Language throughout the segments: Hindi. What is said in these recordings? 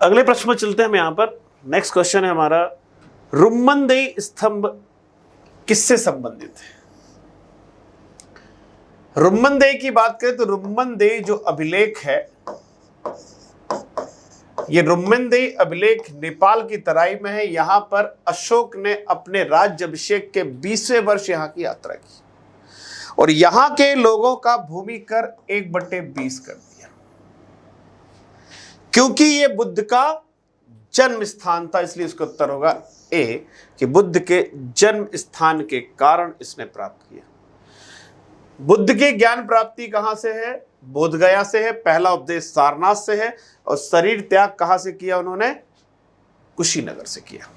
अगले प्रश्न में चलते हैं हम यहां पर। नेक्स्ट क्वेश्चन है हमारा, रुम्मनदेई स्तंभ किससे संबंधित है? रुम्मनदेई की बात करें तो रुम्मनदेई जो अभिलेख है, ये रुम्मनदेई अभिलेख नेपाल की तराई में है। यहां पर अशोक ने अपने राज्याभिषेक के 20वें वर्ष यहां की यात्रा की और यहां के लोगों का भूमि कर 1/20 कर दिया, क्योंकि ये बुद्ध का जन्म स्थान था। इसलिए इसका उत्तर होगा ए, कि बुद्ध के जन्म स्थान के कारण इसने प्राप्त किया। बुद्ध की ज्ञान प्राप्ति कहां से है? बोधगया से है। पहला उपदेश सारनाथ से है और शरीर त्याग कहां से किया उन्होंने? कुशीनगर से किया।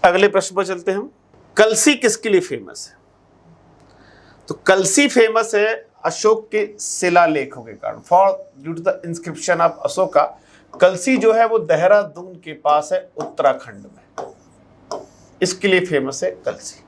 अगले प्रश्न पर चलते हैं हम। कलसी किसके लिए फेमस है? तो कलसी फेमस है अशोक के शिलालेखों के कारण। For due to the inscription of Ashoka, Kalsi जो है वो देहरादून के पास है, उत्तराखंड में। इसके लिए फेमस है कलसी।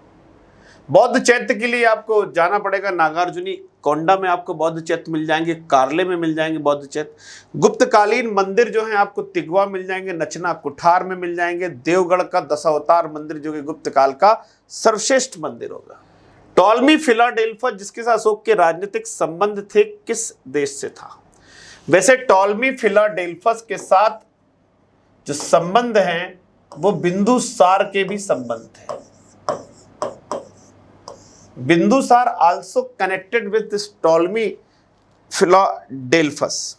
बौद्ध चैत्य के लिए आपको जाना पड़ेगा नागार्जुनी कोंडा में, आपको बौद्ध चैत्य मिल जाएंगे, कार्ले में मिल जाएंगे बौद्ध चैत्य। गुप्तकालीन मंदिर जो है आपको तिगवा मिल जाएंगे, नचना कुठार में मिल जाएंगे। देवगढ़ का दशावतार मंदिर जो कि गुप्त काल का सर्वश्रेष्ठ मंदिर होगा। टॉलमी फिलाडेल्फस जिसके साथ अशोक के राजनीतिक संबंध थे, किस देश से था? वैसे टॉलमी फिलाडेल्फस के साथ जो संबंध हैं वो बिंदुसार के भी संबंध थे। Bindusara also connected with this Ptolemy Philadelphus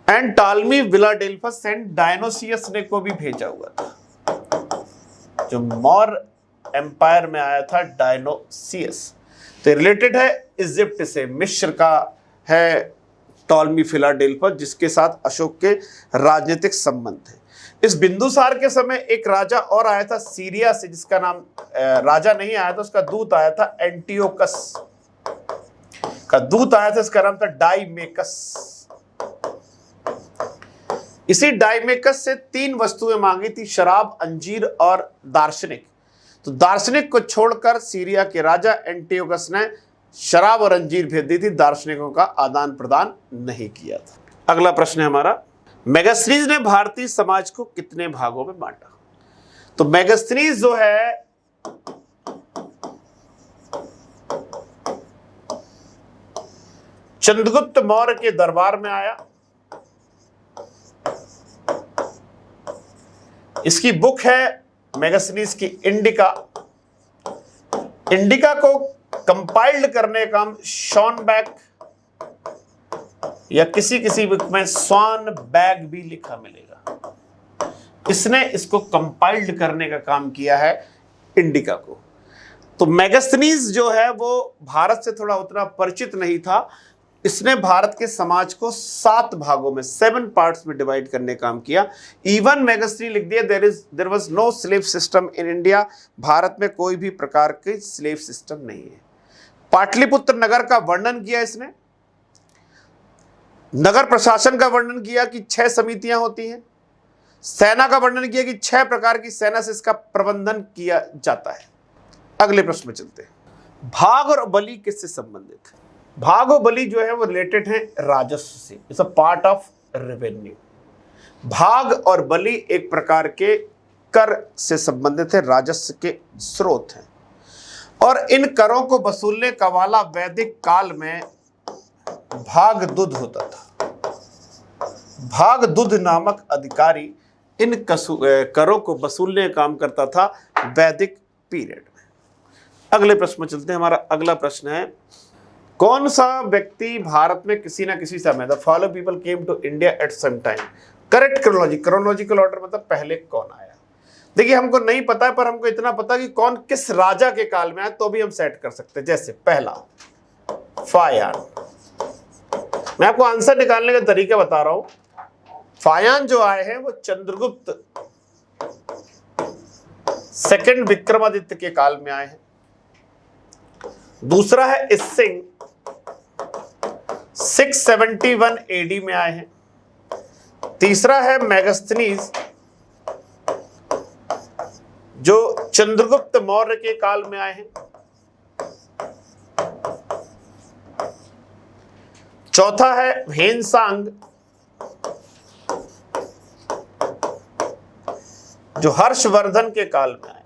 and Ptolemy Philadelphus and Dionysius ने को भी भेजा हुआ था, जो मौर्य एम्पायर में आया था डायनोसियस। तो रिलेटेड है इजिप्ट से, मिस्र का है टॉलमी फिलाडेल्फस जिसके साथ अशोक के राजनीतिक संबंध थे। इस बिंदुसार के समय एक राजा और आया था सीरिया से, जिसका नाम राजा नहीं आया था, उसका दूत आया था। एंटियोकस का दूत आया था, इसका नाम था डाइमेकस। इसी डाइमेकस से 3 वस्तुएं मांगी थी, शराब, अंजीर और दार्शनिक। तो दार्शनिक को छोड़कर सीरिया के राजा एंटियोकस ने शराब और अंजीर भेज दी थी, दार्शनिकों का आदान प्रदान नहीं किया था। अगला प्रश्न है हमारा, मेगास्थनीज ने भारतीय समाज को कितने भागों में बांटा? तो मेगास्थनीज जो है चंद्रगुप्त मौर्य के दरबार में आया। इसकी बुक है मेगास्थनीज की इंडिका। इंडिका को कंपाइल्ड करने का काम शॉनबैक या किसी बुक में स्वान बैग भी लिखा मिलेगा, इसने इसको कंपाइल्ड करने का काम किया है इंडिका को। तो मेगास्थनीज जो है वो भारत से थोड़ा उतना परिचित नहीं था। इसने भारत के समाज को 7 भागों में 7 पार्ट्स में डिवाइड करने का काम किया। इवन मेगास्थनी लिख दिया there was no slave system in India. Bharat में कोई भी प्रकार के स्लेव सिस्टम नहीं है। पाटलिपुत्र नगर का वर्णन किया इसने। नगर प्रशासन का वर्णन किया कि 6 समितियां होती हैं। सेना का वर्णन किया कि 6 प्रकार की सेना से इसका प्रबंधन किया जाता है। अगले प्रश्न में चलते हैं। भाग और बलि किससे संबंधित है? भाग और बलि जो है वो रिलेटेड है राजस्व से। It's a part of revenue. भाग और बलि एक प्रकार के कर से संबंधित है, राजस्व के स्रोत हैं। और इन करों को वसूलने का वाला वैदिक काल में भागदुद होता था। भागदुद नामक अधिकारी इन करों को वसूलने का काम करता था वैदिक पीरियड में। अगले प्रश्न में चलते हैं। हमारा अगला प्रश्न है, कौन सा व्यक्ति भारत में किसी ना किसी समय, the following people came to India at some time. Correct chronological order मतलब पहले कौन आया। देखिए हमको नहीं पता है, पर हमको इतना पता कि कौन किस राजा के काल में आया तो भी हम सेट कर सकते हैं। जैसे पहला फायान, मैं आपको आंसर निकालने का तरीका बता रहा हूं। फायान जो आए हैं वो चंद्रगुप्त सेकंड विक्रमादित्य के काल में आए हैं। दूसरा है इसिंग 671 एडी में आए हैं। तीसरा है मेगास्थनीज जो चंद्रगुप्त मौर्य के काल में आए हैं। चौथा है हेनसांग जो हर्षवर्धन के काल में आए।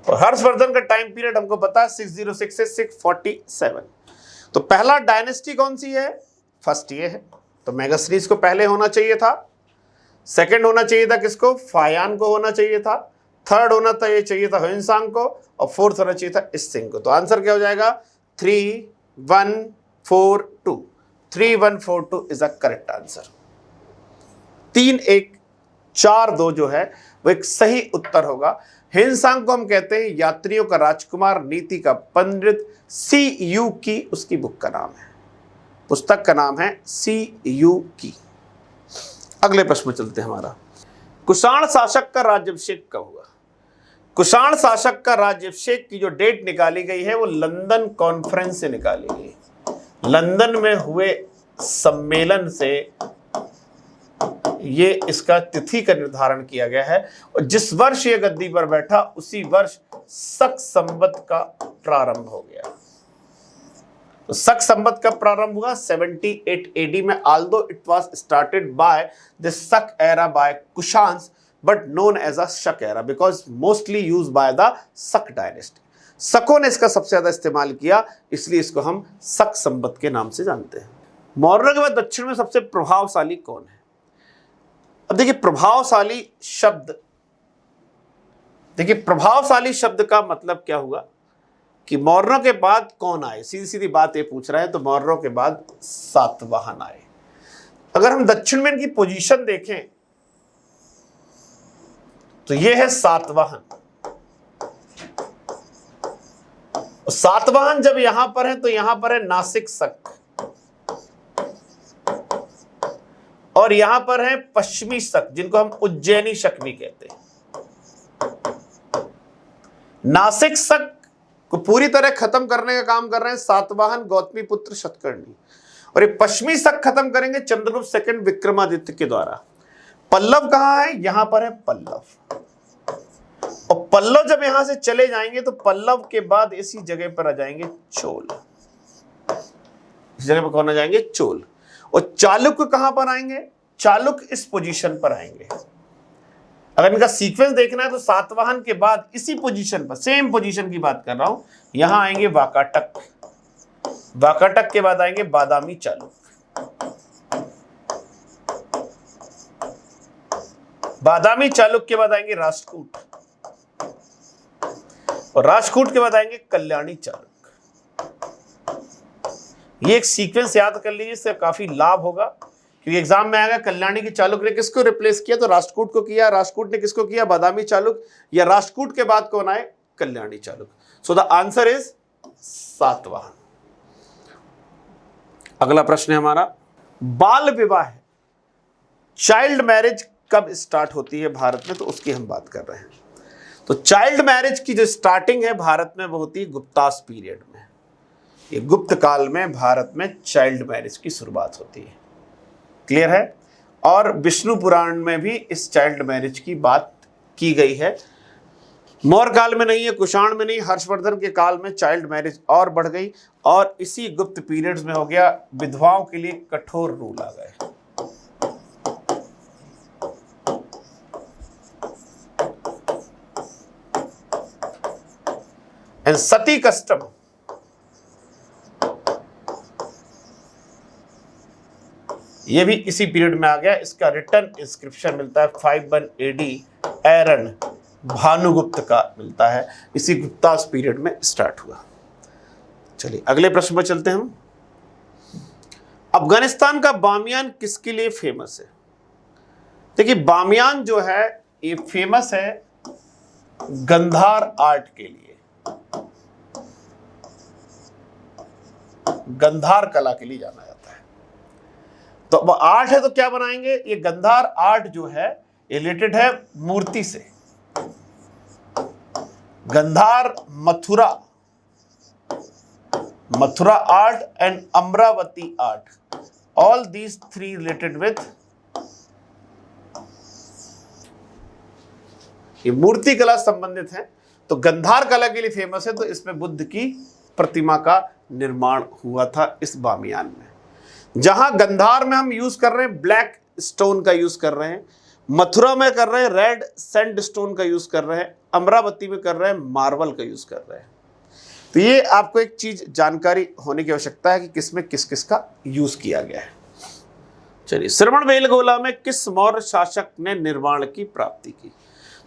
और हर्षवर्धन का टाइम पीरियड हमको पता है 606 से 647। तो पहला डायनेस्टी कौन सी है? फर्स्ट ये है, तो मेगास्टीज को पहले होना चाहिए था। सेकंड होना चाहिए था किसको? फायान को होना चाहिए था। थर्ड होना चाहिए था ह्वेनसांग को, और फोर्थ होना चाहिए था इसिंग को। तो आंसर क्या हो जाएगा? 3142। 3142 इज अ करेक्ट आंसर। 3142 जो है वो एक सही उत्तर होगा। ह्वेनसांग को हम कहते हैं यात्रियों का राजकुमार, नीति का पंडित। CU की उसकी बुक का नाम है, पुस्तक का नाम है CU की। अगले प्रश्न में चलते हैं हमारा। कुषाण शासक का राज्याभिषेक कब हुआ? कुषाण शासक का राज्याभिषेक की जो डेट निकाली गई है वो लंदन कॉन्फ्रेंस से निकाली गई। लंदन में हुए सम्मेलन से ये इसका तिथि का निर्धारण किया गया है, और जिस वर्ष ये गद्दी पर बैठा उसी वर्ष शक संवत का प्रारंभ हो गया। तो शक संवत का प्रारंभ हुआ 78 AD में, although it was started by the Shak era by Kushans but known as a Shak era because mostly used by the Shak dynasty। शकों ने इसका सबसे ज्यादा इस्तेमाल किया, इसलिए इसको हम शक संवत के नाम से जानते हैं। मौर्यों के बाद दक्षिण में सबसे प्रभावशाली कौन है? अब देखिए प्रभावशाली शब्द, देखिए प्रभावशाली शब्द का मतलब क्या हुआ कि मौर्यों के बाद कौन आए? सीधी सीधी बात ये पूछ रहा है। तो मौर्यों के बाद सातवाहन आए। अगर हम दक्षिण में इनकी पोजीशन देखें तो ये है सातवाहन। सातवाहन जब यहां पर है तो यहां पर है नासिक शक, और यहां पर है पश्चिमी शक, जिनको हम उज्जैनी शक भी कहते हैं। नासिक शक को पूरी तरह खत्म करने का काम कर रहे हैं सातवाहन गौतमी पुत्र शतकर्णी, और ये पश्चिमी शक खत्म करेंगे चंद्रगुप्त सेकंड विक्रमादित्य के द्वारा। पल्लव कहां है? यहां पर है पल्लव, और पल्लव जब यहां से चले जाएंगे तो पल्लव के बाद इसी जगह पर आ जाएंगे चोल। इस जगह पर कौन आ जाएंगे? चोल। और चालुक्य कहां पर आएंगे? चालुक्य इस पोजीशन पर आएंगे। अगर इनका सीक्वेंस देखना है तो सातवाहन के बाद इसी पोजीशन पर, सेम पोजीशन की बात कर रहा हूं, यहां आएंगे वाकाटक, वाकाटक के बाद आएंगे बादामी चालुक्य, बादामी चालुक्य के बाद आएंगे राष्ट्रकूट, और राष्ट्रकूट के बाद आएंगे कल्याणी चालुक्य। ये एक सीक्वेंस याद कर लीजिए, इससे काफी लाभ होगा, क्योंकि एग्जाम में आएगा कल्याणी की चालुक्य ने किसको रिप्लेस किया? तो राष्ट्रकूट को किया। राष्ट्रकूट ने किसको किया? बादामी चालुक्य। या राष्ट्रकूट के बाद कौन आए? Kalyani Chalukya. So the answer is Satavahana. अगला प्रश्न है हमारा, बाल विवाह, चाइल्ड मैरिज कब स्टार्ट होती है भारत में? तो उसकी हम बात कर रहे हैं। तो चाइल्ड मैरिज की जो स्टार्टिंग है भारत में वो होती है गुप्तास पीरियड में। ये गुप्त काल में भारत में चाइल्ड मैरिज की शुरुआत होती है। क्लियर है? और विष्णु पुराण में भी इस चाइल्ड मैरिज की बात की गई है। मौर्य काल में नहीं है, कुषाण में नहीं, हर्षवर्धन के काल में चाइल्ड मैरिज और बढ़ गई, और इसी गुप्त पीरियड्स में हो गया। विधवाओं के लिए कठोर रूल आ गए। एंड सती कस्टम, ये भी इसी पीरियड में आ गया। इसका रिटर्न इंस्क्रिप्शन मिलता है 51 AD एरन भानुगुप्त का मिलता है। इसी गुप्तास पीरियड में स्टार्ट हुआ। चलिए अगले प्रश्न पर चलते हैं हम। अफगानिस्तान का बामियान किसके लिए फेमस है? देखिए बामियान जो है ये फेमस है गंधार आर्ट के लिए, गंधार कला के लिए जाना जाता है। तो अब आर्ट है तो क्या बनाएंगे? ये गंधार आर्ट जो है रिलेटेड है मूर्ति से। Gandhara Mathura, Mathura art and Amaravati art, all these three related with, ये मूर्ति कला संबंधित है। तो गंधार कला के लिए फेमस है। तो इसमें बुद्ध की प्रतिमा का निर्माण हुआ था इस बामियान में। जहां गंधार में हम यूज कर रहे हैं ब्लैक स्टोन का यूज कर रहे हैं, मथुरा में कर रहे हैं रेड सैंडस्टोन का यूज कर रहे हैं, अमरावती में कर रहे हैं मार्बल का यूज कर रहे हैं। तो ये आपको एक चीज जानकारी होने की आवश्यकता है कि किसमें किस किस का यूज किया गया है। चलिए, श्रवणबेलगोला में किस मौर्य शासक ने निर्माण की प्राप्ति की?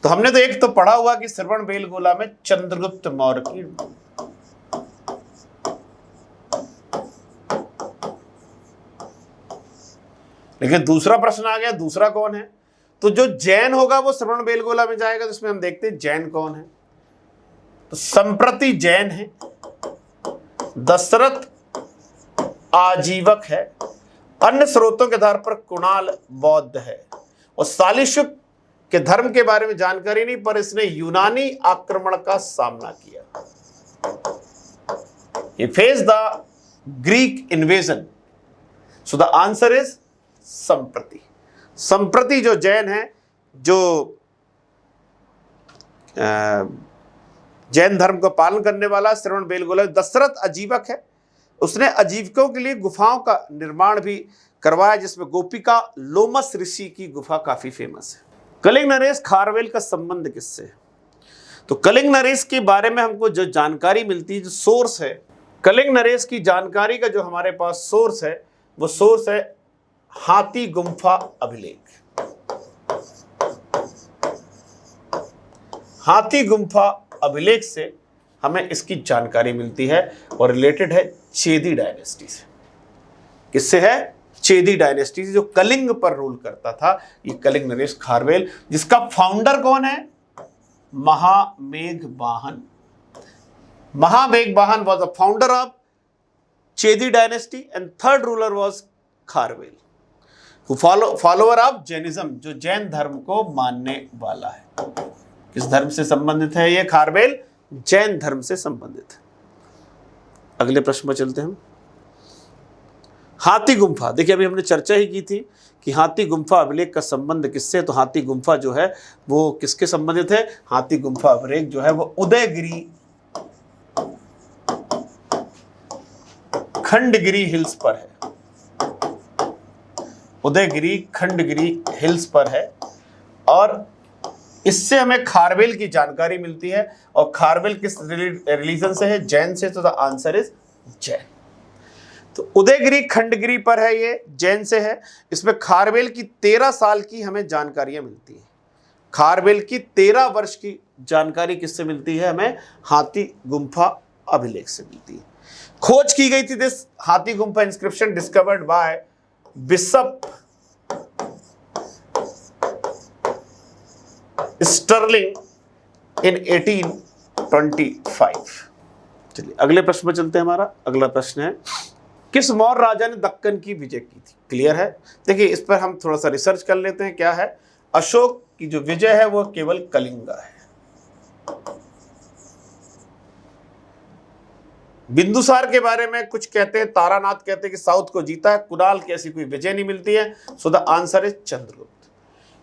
तो हमने तो एक तो पढ़ा हुआ कि श्रवणबेलगोला में चंद्रगुप्त मौर्य की, लेकिन दूसरा प्रश्न आ गया, दूसरा कौन है? तो जो जैन होगा वो श्रवणबेलगोला में जाएगा। तो इसमें हम देखते हैं जैन कौन है। तो संप्रति जैन है, दशरथ आजीवक है, अन्य स्रोतों के आधार पर कुणाल बौद्ध है, और सालिशुक के धर्म के बारे में जानकारी नहीं, पर इसने यूनानी आक्रमण का सामना किया। He faced the Greek invasion. So the answer is संप्रति। संप्रति जो जैन है, जो जैन धर्म का पालन करने वाला श्रवणबेलगोला, दशरथ आजीवक है, उसने आजीवकों के लिए गुफाओं का निर्माण भी करवाया, जिसमें गोपिका लोमस ऋषि की गुफा काफी फेमस है। कलिंग नरेश खारवेल का संबंध किससे है? तो कलिंग नरेश के बारे में हमको जो जानकारी मिलती है, जो सोर्स है, कलिंग नरेश की जानकारी का जो हमारे पास सोर्स है, वो सोर्स है हाथी गुम्फा अभिलेख। हाथी गुम्फा अभिलेख से हमें इसकी जानकारी मिलती है और रिलेटेड है चेदी डायनेस्टी से। किससे है? चेदी डायनेस्टी से, जो कलिंग पर रूल करता था। ये कलिंग नरेश खारवेल, जिसका फाउंडर कौन है? महामेघवाहन। महामेघवाहन was the founder of Chedi dynasty and third ruler was Kharavela, who follower of Jainism, जो जैन धर्म को मानने वाला है। किस धर्म से संबंधित है ये खारवेल? जैन धर्म से संबंधित है। अगले प्रश्न में चलते हैं हम। हाथी गुम्फा, देखिए अभी हमने चर्चा ही की थी कि हाथी गुम्फा अभिलेख का संबंध किससे। तो हाथी गुम्फा जो है वो किसके संबंधित है? हाथी गुम्फा अभिलेख जो है वो उदयगिरी खंडगिरी हिल्स पर है। उदयगिरी खंडगिरी हिल्स पर है, और इससे हमें खारवेल की जानकारी मिलती है। और खारवेल किस रिलीजन से है? जैन से। तो द आंसर इज जैन। तो उदयगिरी खंडगिरी पर है, ये जैन से है। इसमें खारवेल की 13 साल की हमें जानकारियां मिलती है। खारवेल की 13 वर्ष की जानकारी किससे मिलती है? हमें हाथी गुम्फा अभिलेख से मिलती है। खोज की गई थी this Hathi Gumpha inscription discovered by Bishop Stirling in 1825। चलिए अगले प्रश्न में चलते हैं। हमारा अगला प्रश्न है, किस मौर्य राजा ने दक्कन की विजय की थी? क्लियर है? देखिए इस पर हम थोड़ा सा रिसर्च कर लेते हैं। क्या है? अशोक की जो विजय है वो केवल कलिंगा है। बिंदुसार के बारे में कुछ कहते हैं, तारानाथ कहते हैं कि साउथ को जीता है। कुणाल की ऐसी कोई विजय नहीं मिलती है। So the answer is Chandragupta.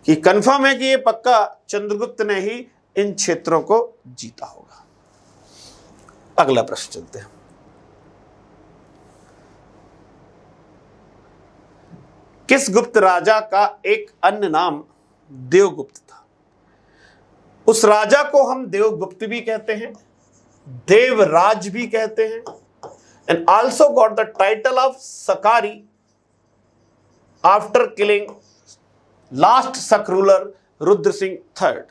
कि कंफर्म है कि ये पक्का चंद्रगुप्त ने ही इन क्षेत्रों को जीता होगा। अगला प्रश्न चलते हैं। किस गुप्त राजा का एक अन्य नाम देवगुप्त था? उस राजा को हम देवगुप्त भी कहते हैं, देवराज भी कहते हैं, and also got the title of Shakari after killing last Shaka ruler Rudra Singh third.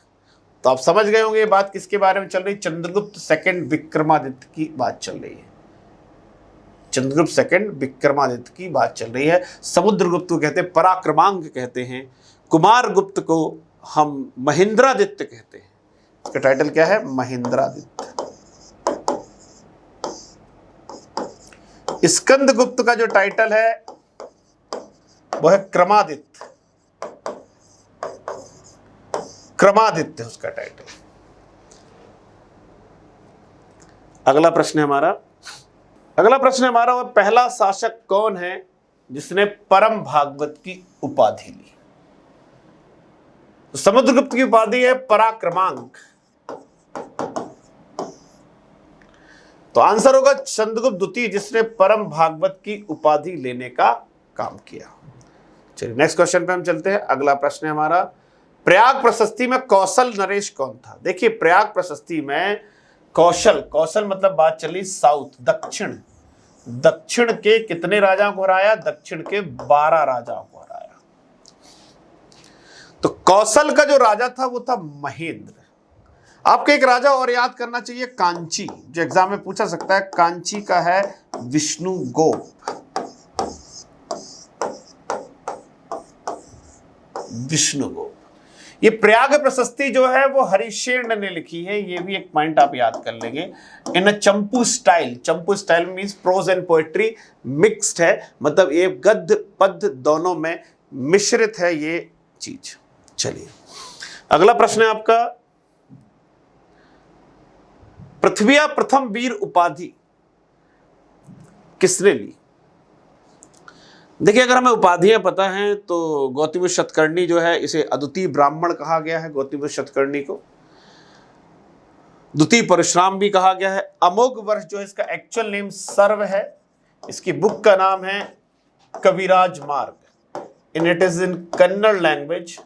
तो आप समझ गए होंगे ये बात किसके बारे में चल रही? चंद्रगुप्त सेकंड विक्रमादित्य की बात चल रही है। चंद्रगुप्त सेकंड विक्रमादित्य की बात चल रही है। समुद्रगुप्त को कहते हैं पराक्रमांक कहते हैं। कुमार गुप्त को हम महेंद्रादित्य कहते हैं। इसका टाइटल क्या है? महेंद्रादित्य। स्कंदगुप्त का जो टाइटल है वो है क्रमादित्य। क्रमादित्य उसका टाइटल। अगला प्रश्न है हमारा। वह पहला शासक कौन है जिसने परम भागवत की उपाधि ली? तो समुद्रगुप्त की उपाधि है पराक्रमांक। तो आंसर होगा चंद्रगुप्त द्वितीय, जिसने परम भागवत की उपाधि लेने का काम किया। चलिए नेक्स्ट क्वेश्चन पे हम चलते हैं। अगला प्रश्न है हमारा, प्रयाग प्रशस्ति में कौशल नरेश कौन था? देखिए प्रयाग प्रशस्ति में कौशल, कौशल मतलब बात चली साउथ, दक्षिण, दक्षिण के कितने राजाओं को हराया? दक्षिण के 12 राजाओं को हराया। तो कौशल का जो राजा था वो था महेंद्र। आपको एक राजा और याद करना चाहिए, कांची, जो एग्जाम में पूछा सकता है। कांची का है विष्णुगोप। विष्णुगोप। ये प्रयाग प्रशस्ति जो है वो हरिशेन ने लिखी है, ये भी एक पॉइंट आप याद कर लेंगे। In Champu style, Champu style means prose and poetry mixed है, मतलब ये गद्य पद्य दोनों में मिश्रित है ये चीज। चलिए अगला प्रश्न है आपका, पृथ्वी प्रथम वीर उपाधि किसने ली? देखिए अगर हमें उपाधियां पता हैं तो गौतमी शतकर्णी जो है, इसे अद्वितीय ब्राह्मण कहा गया है, गौतमी शतकर्णी को द्वितीय परशुराम भी कहा गया है। अमोघ वर्ष जो है इसका एक्चुअल नेम सर्व है। इसकी बुक का नाम है Kaviraj Marg, in it is in Kannada language,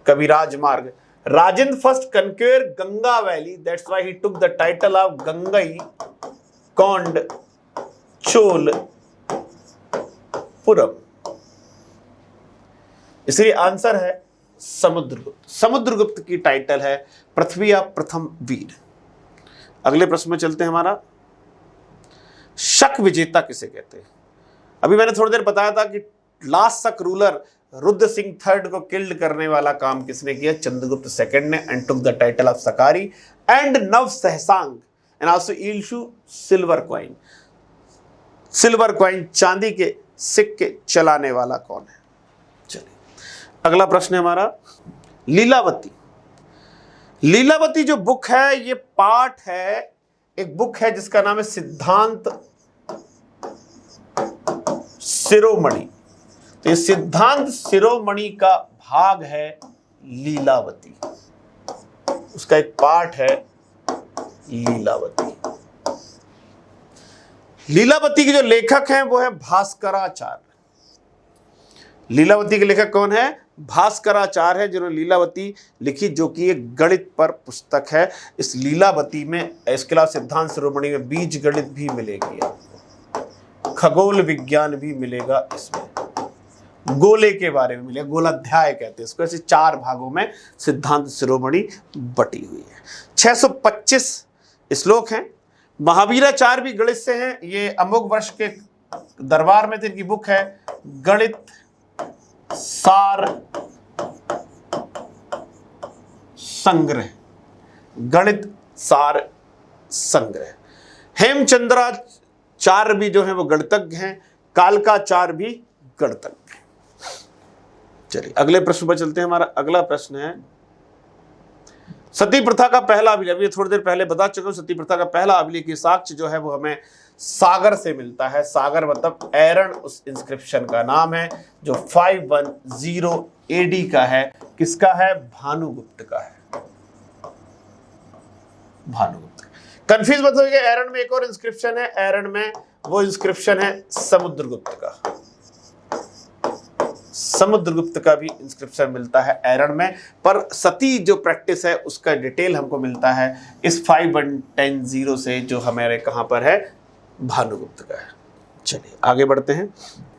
Kaviraj Marg. Rajendra first conquer Ganga valley, that's why he took the title of Gangai Konda Chola Puram. इसलिए आंसर है समुद्रगुप्त। समुद्रगुप्त की टाइटल है पृथ्वी प्रथम वीर। अगले प्रश्न में चलते हैं हमारा, शक विजेता किसे कहते हैं? अभी मैंने थोड़ी देर बताया था कि last Shaka ruler Rudra Singh third को किल्ड करने वाला काम किसने किया? चंद्रगुप्त सेकंड ने, and took the title of Shakari and Nava Sahasanka and also issue silver coin. Silver coin, चांदी के सिक्के चलाने वाला कौन है? चलिए अगला प्रश्न है हमारा, लीलावती। लीलावती जो बुक है ये पार्ट है, एक बुक है जिसका नाम है सिद्धांत शिरोमणि। तो ये सिद्धांत शिरोमणि का भाग है लीलावती, उसका एक पार्ट है लीलावती। लीलावती के जो लेखक हैं वो है भास्कराचार्य। लीलावती के लेखक कौन है? भास्कराचार्य है, जिन्होंने लीलावती लिखी, जो कि एक गणित पर पुस्तक है। इस लीलावती में, इसके अलावा सिद्धांत शिरोमणि में बीज गणित भी मिलेगी आपको, खगोल विज्ञान भी मिलेगा, इसमें गोले के बारे में मिलेगा, गोलाध्याय कहते हैं इसको। ऐसे 4 भागों में सिद्धांत शिरोमणि बटी हुई है। 625 श्लोक हैं। महावीराचार्य भी गणित से हैं, ये अमोघ वर्ष के दरबार में थे। इनकी बुक है गणित सार संग्रह, गणित सार संग्रह। हेमचंद्राचार्य भी जो है वो गणितज्ञ हैं, कालकाचार्य भी गणितज्ञ। चलिए अगले प्रश्न पर चलते हैं। हमारा अगला प्रश्न है, सती प्रथा का पहला अभिलेख। अभी थोड़ी देर पहले बता चुका हूं, सती प्रथा का पहला अभिलेख साक्ष्य जो है वो हमें सागर से मिलता है। सागर मतलब एरन उस इंस्क्रिप्शन का नाम है, जो 510 AD का है। किसका है? भानुगुप्त का है, भानुगुप्त। कंफ्यूज मत होइए, एरन में एक और इंस्क्रिप्शन है, एरन में वो इंस्क्रिप्शन है समुद्रगुप्त का। समुद्रगुप्त का भी इंस्क्रिप्शन मिलता है एरन में, पर सती जो प्रैक्टिस है उसका डिटेल हमको मिलता है इस 5110 से, जो हमारे कहां पर है? भानुगुप्त का है। चलिए आगे बढ़ते हैं।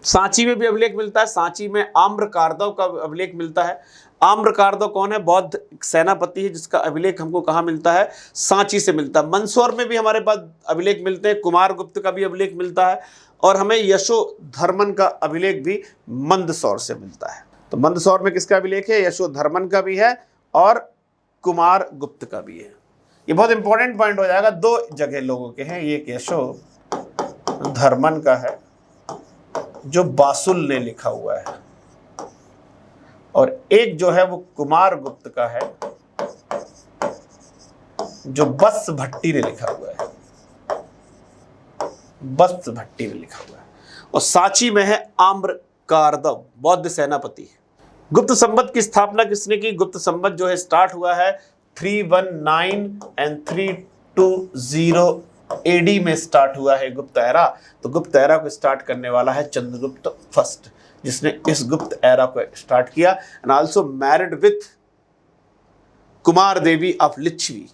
सांची में भी अभिलेख मिलता है। सांची में आम्रकारदव का अभिलेख मिलता है। आम्रकारदव कौन है? बौद्ध सेनापति है, जिसका अभिलेख हमको कहाँ मिलता है? सांची से मिलता है। मंदसौर में भी हमारे पास अभिलेख मिलते हैं, कुमारगुप्त का भी अभिलेख मिलता है, और हमें यशोधर्मन का अभिलेख भी मंदसौर से मिलता है। तो मंदसौर में किसका अभिलेख है? यशोधर्मन का भी है और कुमारगुप्त का भी है। ये बहुत इंपॉर्टेंट पॉइंट हो जाएगा, 2 जगह लोगों के हैं। ये यशोधर्मन का है जो बासुल ने लिखा हुआ है, और एक जो है वो कुमारगुप्त का है जो बस भट्टी ने लिखा हुआ है, बस भट्टी ने लिखा हुआ है। और सांची में है आम्रकारदव, बौद्ध सेनापति है। गुप्त संवत की स्थापना किसने की? गुप्त संवत जो है स्टार्ट हुआ है 319 एंड 320 AD में स्टार्ट हुआ है गुप्त एरा। तो गुप्त एरा को स्टार्ट करने वाला है चंद्रगुप्त फर्स्ट। जिसने इस गुप्त एरा को स्टार्ट किया, and also married with Kumara Devi of Lichchhavi.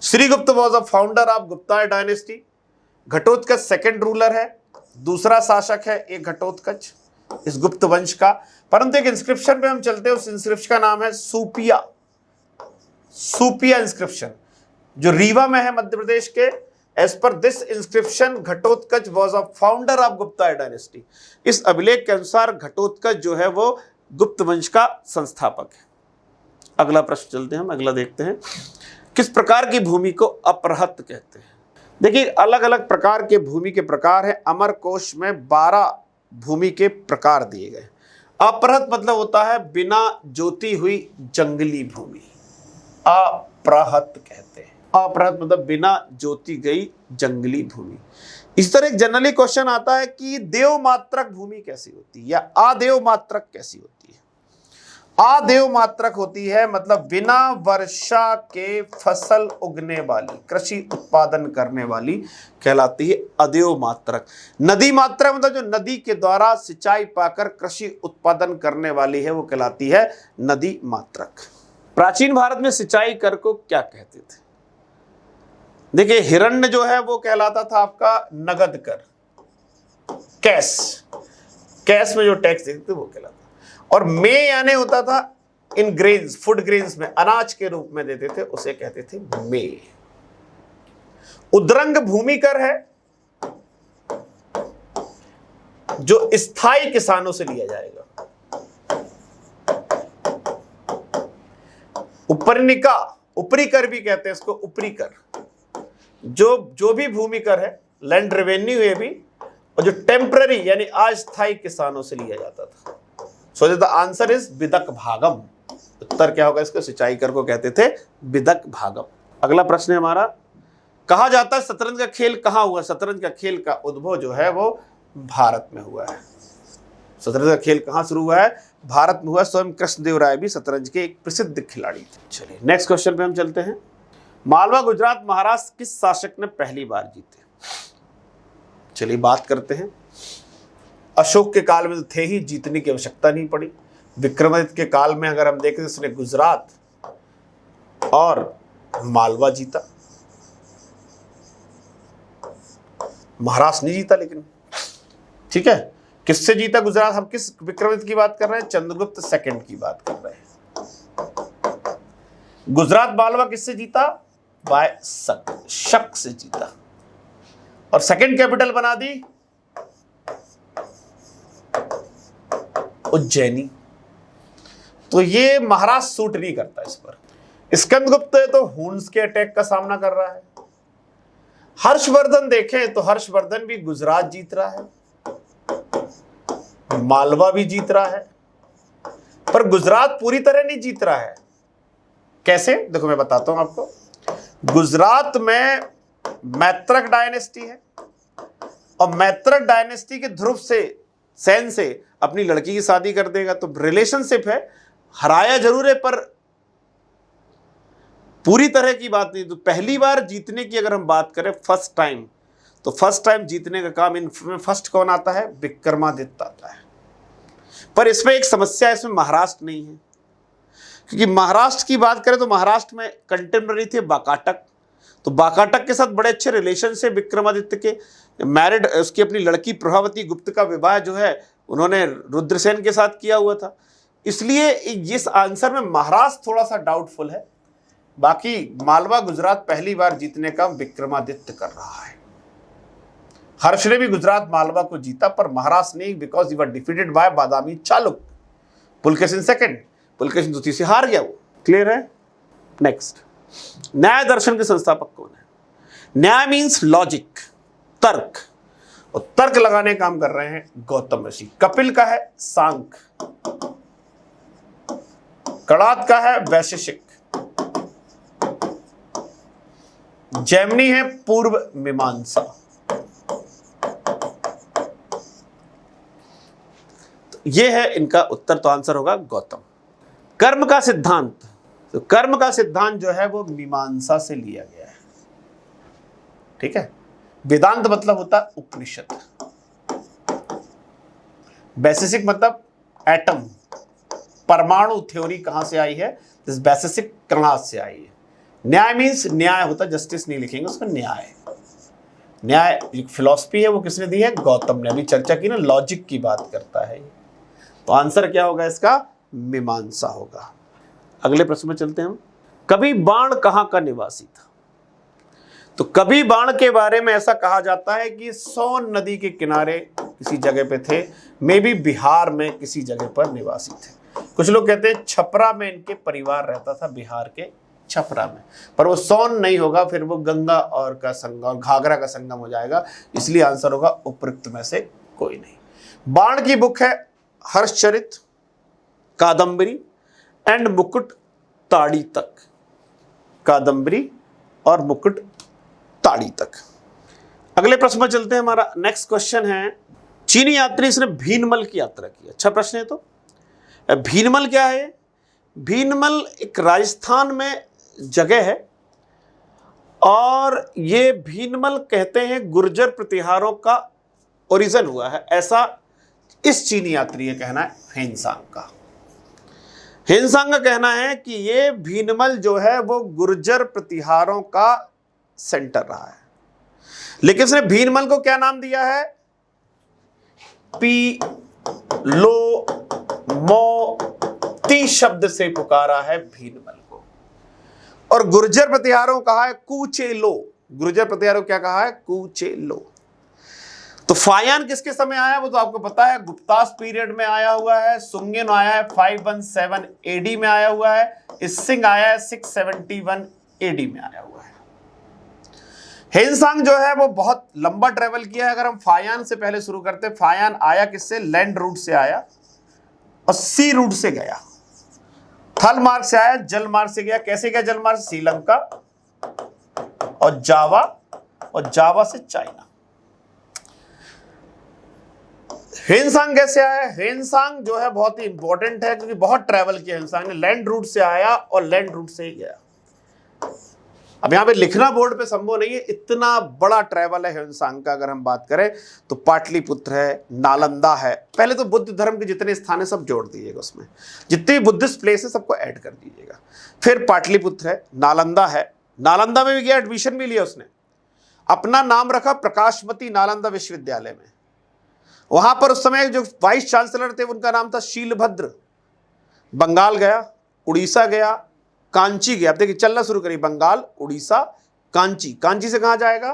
Srigupta was a founder of Gupta dynasty. Ghatotkacha second ruler है, दूसरा शासक है एक घटोत्कच इस गुप्त वंश का। परंतु एक इंस्क्रिप्शन पे हम चलते हैं, उस इंस्क्रिप्शन का नाम है सूपिया, सूपिया इंस्क्रिप्शन, जो रीवा में है मध्य प्रदेश के। As per this inscription Ghatotkacha was a founder of Gupta dynasty. इस अभिलेख के अनुसार घटोत्कच जो है वो गुप्त वंश का संस्थापक है। अगला प्रश्न चलते हैं, हम अगला देखते हैं, किस प्रकार की भूमि को अपरहत कहते हैं। देखिए अलग अलग प्रकार के भूमि के प्रकार है। अमर कोश में 12 भूमि के प्रकार दिए गए। अपरहत मतलब होता है बिना जोती हुई जंगली भूमि, अपरहत कहते हैं। अपरहत मतलब बिना जोती गई जंगली भूमि। इस तरह एक जनरली क्वेश्चन आता है कि देवमात्रक भूमि कैसी होती है या आदेव मात्रक कैसी होती है। आदेव मात्रक होती है मतलब बिना वर्षा के फसल उगने वाली, कृषि उत्पादन करने वाली कहलाती है अदेव मात्रक। नदी मात्रक मतलब जो नदी के द्वारा सिंचाई पाकर कृषि उत्पादन करने वाली है वो कहलाती है नदी मात्रक। प्राचीन भारत में सिंचाई कर को क्या कहते थे। देखिए हिरण्य जो है वो कहलाता था आपका नगद कर, कैश, कैश में जो टैक्स देते थे वो कहलाता। और मे यानी होता था इन ग्रेन्स, फूड ग्रेन्स में अनाज के रूप में देते थे, उसे कहते थे मे। उद्रंग भूमि कर है जो स्थायी किसानों से लिया जाएगा। उपरनिका, ऊपरी कर भी कहते हैं इसको, ऊपरी कर जो भी भूमि कर है, लैंड रेवेन्यू है भी, और जो टेम्पररी यानी अस्थायी किसानों से लिया जाता था। सो द आंसर इज बिदक भागम। उत्तर क्या होगा इसको, सिंचाई कर को कहते थे बिदक भागम। अगला प्रश्न है हमारा, कहा जाता है शतरंज का खेल कहाँ हुआ। शतरंज का खेल का उद्भव जो है वो भारत में हुआ है। शतरंज का खेल कहाँ शुरू हुआ है, भारत में हुआ। स्वयं कृष्णदेव राय भी शतरंज के एक प्रसिद्ध खिलाड़ी थे। चलिए नेक्स्ट क्वेश्चन पे हम चलते हैं। मालवा, गुजरात, महाराष्ट्र किस शासक ने पहली बार जीते। चलिए बात करते हैं। अशोक के काल में तो थे ही, जीतने की आवश्यकता नहीं पड़ी। विक्रमादित्य के काल में अगर हम देखें तो उसने गुजरात और मालवा जीता, महाराष्ट्र नहीं जीता। लेकिन ठीक है, किससे जीता गुजरात। हम किस विक्रमादित्य की बात कर रहे हैं, चंद्रगुप्त सेकंड की बात कर रहे हैं। गुजरात मालवा किससे जीता, बाय शक से जीता, और सेकंड कैपिटल बना दी उज्जैनी। तो ये महाराष्ट्र सूट नहीं करता इस पर। स्कंदगुप्त है तो हुन्स के अटैक का सामना कर रहा है। हर्षवर्धन देखें तो हर्षवर्धन भी गुजरात जीत रहा है, मालवा भी जीत रहा है, पर गुजरात पूरी तरह नहीं जीत रहा है। कैसे, देखो मैं बताता हूं आपको। गुजरात में मैत्रक डायनेस्टी है, और मैत्रक डायनेस्टी के ध्रुव से, सेन से अपनी लड़की की शादी कर देगा, तो रिलेशनशिप है। हराया जरूर है पर पूरी तरह की बात नहीं। तो पहली बार जीतने की अगर हम बात करें फर्स्ट टाइम, तो फर्स्ट टाइम जीतने का काम इनमें फर्स्ट कौन आता है, विक्रमादित्य आता है। पर इसमें एक समस्या है, इसमें महाराष्ट्र नहीं है। क्योंकि महाराष्ट्र की बात करें तो महाराष्ट्र में कंटेम्पररी थे बाकाटक, तो बाकाटक के साथ बड़े अच्छे रिलेशन से विक्रमादित्य के। मैरिड, उसकी अपनी लड़की प्रभावती गुप्त का विवाह जो है उन्होंने रुद्रसेन के साथ किया हुआ था। इसलिए इस आंसर में महाराष्ट्र थोड़ा सा डाउटफुल है। बाकी मालवा गुजरात पहली बार जीतने का विक्रमादित्य कर रहा है। हर्ष ने भी गुजरात मालवा को जीता, पर महाराष्ट्र नहीं, because he were defeated by Badami Chaluk. Pulakeshin second, Pulakeshin द्वितीय से हार गया वो। क्लियर है। नेक्स्ट, न्याय दर्शन के संस्थापक कौन है। न्याय मीन्स लॉजिक, तर्क, और तर्क लगाने का काम कर रहे हैं गौतम ऋषि। कपिल का है सांख्य, कणाद का है वैशेषिक, जैमिनी है पूर्व मीमांसा। तो ये है इनका उत्तर, तो आंसर होगा गौतम। कर्म का सिद्धांत, तो कर्म का सिद्धांत जो है वो मीमांसा से लिया गया है। ठीक है। वेदांत मतलब होता है उपनिषद। बेसिसिक मतलब एटम, परमाणु थ्योरी कहां से आई है, दिस बेसिसिक कहां से आई है। न्याय मीन्स न्याय होता, जस्टिस नहीं लिखेंगे उसका, न्याय। न्याय एक फिलॉसफी है, वो किसने दी है, गौतम ने। अभी चर्चा की ना, लॉजिक की बात करता है। तो आंसर क्या होगा इसका, मीमांसा होगा। अगले प्रश्न में चलते हैं हम। कवि बाण कहां का निवासी था? तो कवि बाण के बारे में ऐसा कहा जाता है कि सोन नदी के किनारे किसी जगह पे थे, मे बी बिहार में किसी जगह पर निवासी थे। कुछ लोग कहते हैं छपरा में इनके परिवार रहता था, बिहार के छपरा में, पर वो सोन नहीं होगा, फिर वो गंगा और का संगम और घाघरा का संगम हो जाएगा, इसलिए आंसर होगा उपयुक्त में से कोई नहीं। बाण की बुक है हर्षचरित, कादम्बरी एंड मुकुट ताड़ी तक, कादम्बरी और मुकुट ताड़ी तक। अगले प्रश्न में चलते हैं। हमारा नेक्स्ट क्वेश्चन है, चीनी यात्री इसने भीनमल की यात्रा की। अच्छा प्रश्न है। तो भीनमल क्या है? भीनमल एक राजस्थान में जगह है, और ये भीनमल कहते हैं गुर्जर प्रतिहारों का ओरिजिन हुआ है, ऐसा इस चीनी यात्री का कहना है, हेनसांग का। हेनसांग का कहना है कि ये भीनमल जो है वो गुर्जर प्रतिहारों का सेंटर रहा है, लेकिन उसने भीनमल को क्या नाम दिया है, पी लो मोती शब्द से पुकारा है भीनमल को। और गुर्जर प्रतिहारों कहा है कूचेलो, गुर्जर प्रतिहारों क्या कहा है, कूचेलो। तो फायान किसके समय आया वो तो आपको पता है, गुप्तास पीरियड में आया हुआ है। सुंगेन आया है 517 एडी में आया हुआ है। इसिंग आया है 671 एडी में आया हुआ है। हेनसांग जो है वो बहुत लंबा ट्रेवल किया है। अगर हम फायान से पहले शुरू करते, फायान आया किससे, लैंड रूट से आया और सी रूट से गया। थल मार्ग से आया, जल मार्ग से गया। कैसे गया जल मार्ग, श्रीलंका और जावा से चाइना। हेनसांग कैसे आया, हेनसांग जो है बहुत ही इंपॉर्टेंट है, क्योंकि बहुत ट्रैवल किया हेनसांग ने, लैंड रूट से आया और लैंड रूट से ही गया। अब यहां पे लिखना बोर्ड पे संभव नहीं है, इतना बड़ा ट्रैवल है हेनसांग का। अगर हम बात करें तो पाटलिपुत्र है, नालंदा है। पहले तो बुद्ध धर्म के जितने स्थान है सब जोड़ दीजिएगा, उसमें जितने बुद्धिस्ट प्लेस है सबको ऐड कर दीजिएगा। फिर पाटलिपुत्र है, नालंदा है, नालंदा में भी गया, एडमिशन भी लिया उसने, अपना नाम रखा प्रकाशमती नालंदा विश्वविद्यालय में। वहां पर उस समय जो वाइस चांसलर थे उनका नाम था शीलभद्र। बंगाल गया, उड़ीसा गया, कांची गया। अब देखिए चलना शुरू करिए, बंगाल, उड़ीसा, कांची। कांची से कहां जाएगा,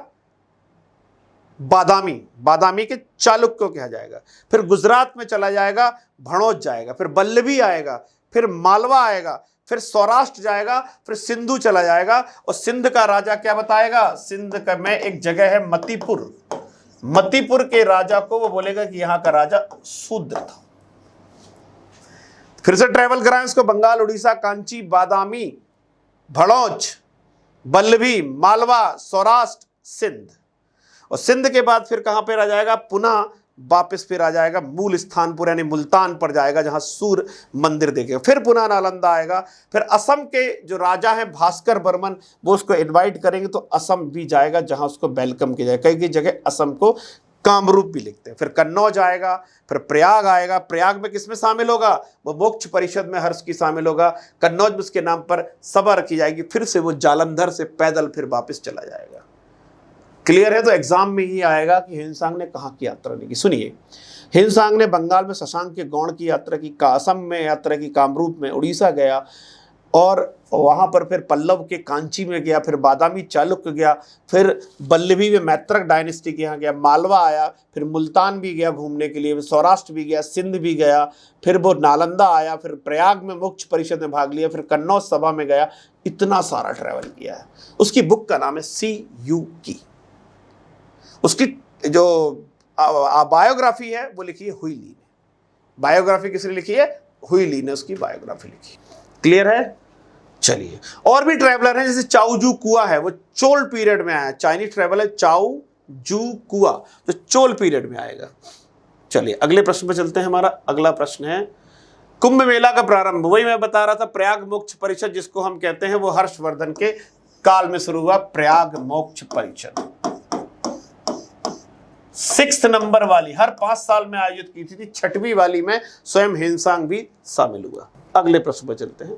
बादामी, बादामी के चालुक्य कहा जाएगा। फिर गुजरात में चला जाएगा, भड़ोच जाएगा, फिर बल्लभी आएगा, फिर मालवा आएगा, फिर सौराष्ट्र जाएगा, फिर सिंधु चला जाएगा। और सिंध का राजा क्या बताएगा, सिंध का में एक जगह है मतिपुर, मतिपुर के राजा को वो बोलेगा कि यहां का राजा शूद्र था। फिर से ट्रैवल कराएं इसको, बंगाल, उड़ीसा, कांची, बादामी, भड़ोच, बल्लभी, मालवा, सौराष्ट्र, सिंध। और सिंध के बाद फिर कहां पर आ जाएगा, पुनः वापस फिर आ जाएगा मूल स्थान पर, यानी मुल्तान पर जाएगा, जहां सूर्य मंदिर देखेगा। फिर पुनः नालंदा आएगा। फिर असम के जो राजा हैं भास्कर बर्मन, वो उसको इनवाइट करेंगे तो असम भी जाएगा, जहां उसको वेलकम किया जाएगा। कई कई जगह असम को कामरूप भी लिखते हैं। फिर कन्नौज आएगा, फिर प्रयाग आएगा। प्रयाग में किसमें शामिल होगा, वो मोक्ष परिषद में हर्ष की शामिल होगा। कन्नौज में उसके नाम पर सभा रखी जाएगी। फिर से वो जालंधर से पैदल फिर वापस चला जाएगा। क्लियर है? तो एग्जाम में ही आएगा कि हेनसांग ने कहां की यात्रा की। सुनिए, हेनसांग ने बंगाल में शशांक के गौड़ की यात्रा की, असम में यात्रा की, कामरूप में, उड़ीसा गया, और वहां पर फिर पल्लव के कांची में गया, फिर बादामी चालुक्य गया, फिर बल्लभी में मैत्रक डायनेस्टी के यहाँ गया, मालवा आया, फिर मुल्तान भी गया घूमने के लिए, सौराष्ट्र भी गया, सिंध भी गया, फिर वो नालंदा आया, फिर प्रयाग में मोक्ष परिषद में भाग लिया, फिर कन्नौज सभा में गया। इतना सारा ट्रैवल किया है। उसकी बुक का नाम है CU की। उसकी जो बायोग्राफी है वो लिखी है हुई ली ने। बायोग्राफी किसने लिखी है, हुई ली ने उसकी बायोग्राफी लिखी। क्लियर है? चलिए, और भी ट्रैवलर हैं, जैसे चाउ जू कुआ है, वो चोल पीरियड में आया। चाइनीज ट्रैवलर चाउ जू कुआ, तो चोल पीरियड में आएगा। चलिए अगले प्रश्न पर चलते हैं। हमारा अगला प्रश्न है, कुंभ मेला का प्रारंभ, वही मैं बता रहा था, प्रयाग मोक्ष परिषद जिसको हम कहते हैं, वो हर्षवर्धन के काल में शुरू हुआ। प्रयाग मोक्ष परिषद 6 नंबर वाली हर 5 साल में आयोजित की थी, 6वीं वाली में स्वयं हेनसांग भी शामिल हुआ। अगले प्रश्न पर चलते हैं।